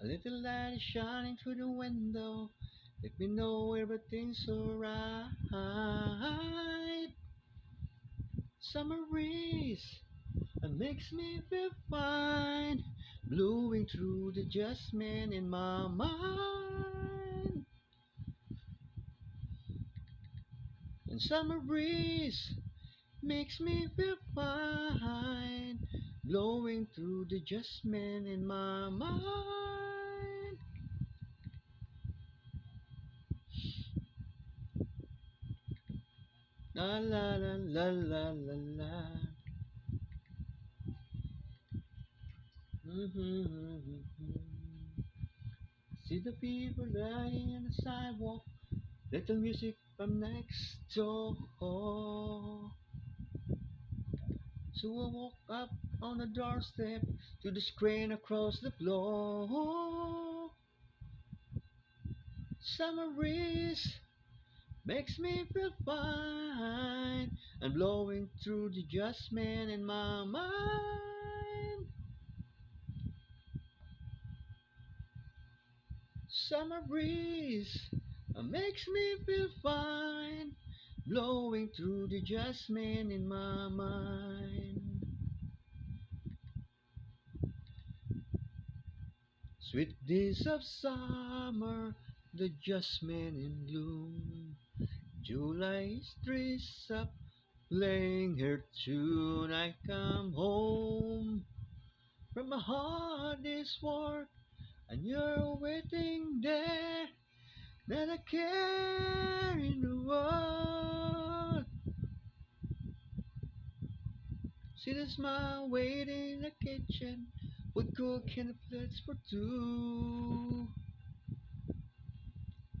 A little light is shining through the window. Let me know everything's alright. Summer breeze it makes me feel fine, blowing through the jasmine in my mind. And summer breeze makes me feel fine, blowing through the jasmine in my mind. La la la la la la la. See the people lying on the sidewalk, little music from next door. So I walk up on the doorstep to the screen across the floor. Summer breeze makes me feel fine and blowing through the jasmine in my mind. Summer breeze makes me feel fine, blowing through the jasmine in my mind. Sweet days of summer, the jasmine in bloom. July is dressed up, playing her tune. I come home from a hard day's work, and you're waiting there. Not a care in the world. See the smile waiting in the kitchen, with cooking the plates for two.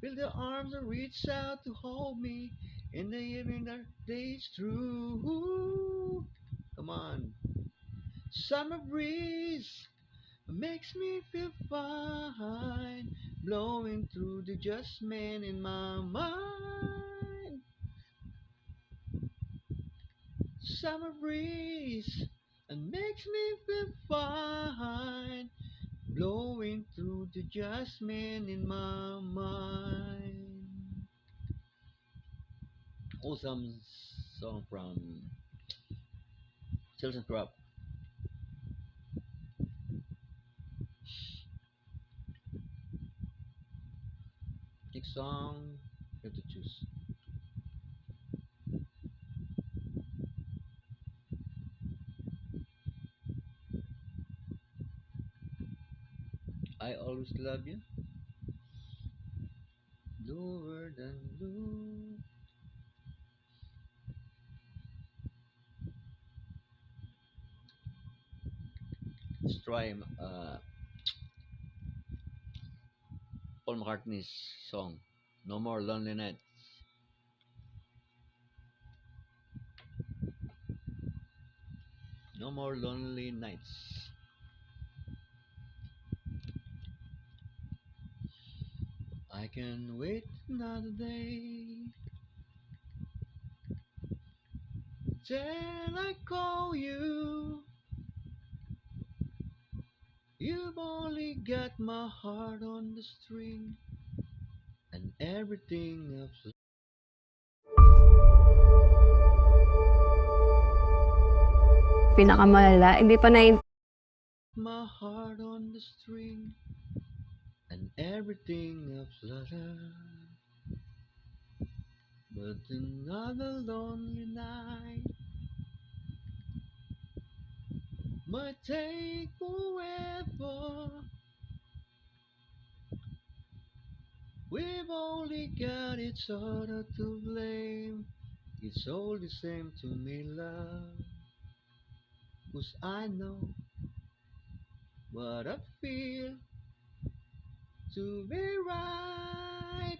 Feel the arms that reach out to hold me in the evening that day's through. Come on. Summer breeze makes me feel fine, blowing through the jasmine in my mind. Summer breeze makes me feel fine, blowing through the jasmine in my mind. Awesome song from Children's Crop. Next song, you have to choose. I always love you, bluer than blue. Let's try Paul McCartney's song, No More Lonely Nights. No More Lonely Nights. I can wait another day till I call you. You've only got my heart on the string and everything else. Pinakamalala, hindi pa My heart on the string and everything else flutter. But another lonely night might take forever. We've only got each other to blame. It's all the same to me, love. 'Cause I know what I feel to be right.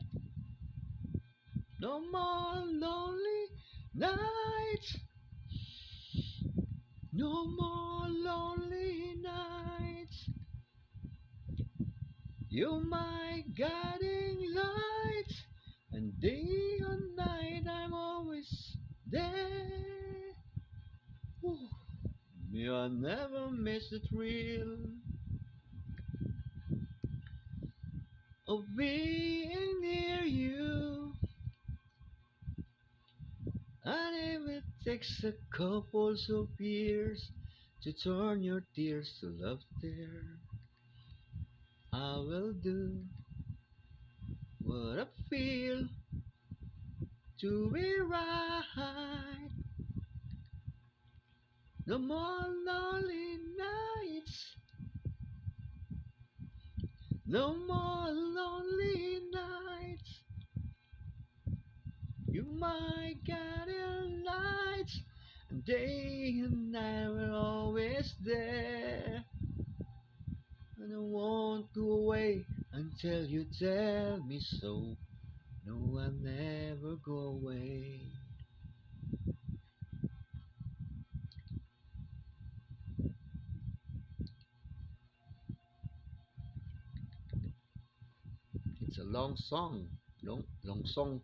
No more lonely nights. No more lonely nights. You're my guiding light. And day or night, I'm always there. Ooh, you'll never miss the thrill. of being near you. And if it takes a couple of years to turn your tears to laughter, I will do what I feel to be right. No more lonely nights, no more lonely nights. You my guiding lights, and day and night we're always there. And I won't go away until you tell me so. No, I'll never go away. It's a long song, long song.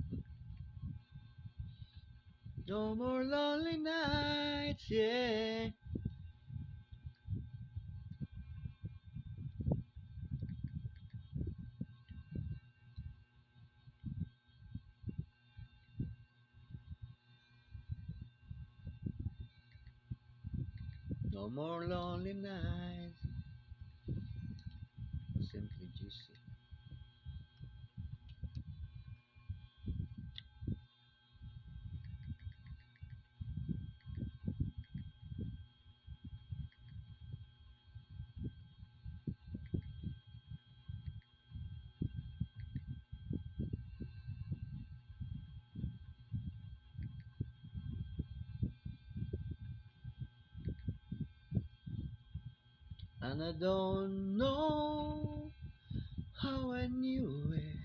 No more lonely nights, yeah. No more lonely nights. Simply juicy. And I don't know how I knew it.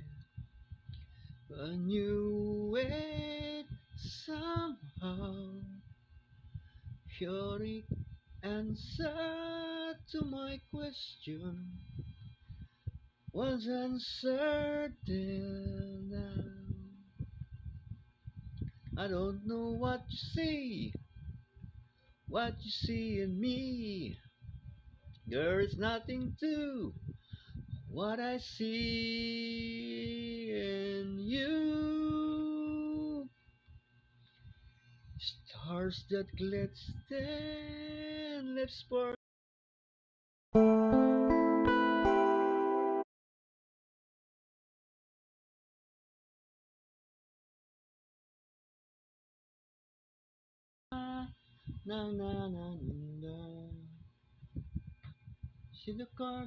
I knew it somehow. Your answer to my question was uncertain now. I don't know what you see in me. There is nothing to what I see in you. Stars that glisten, lips spark. Na na na na. See the car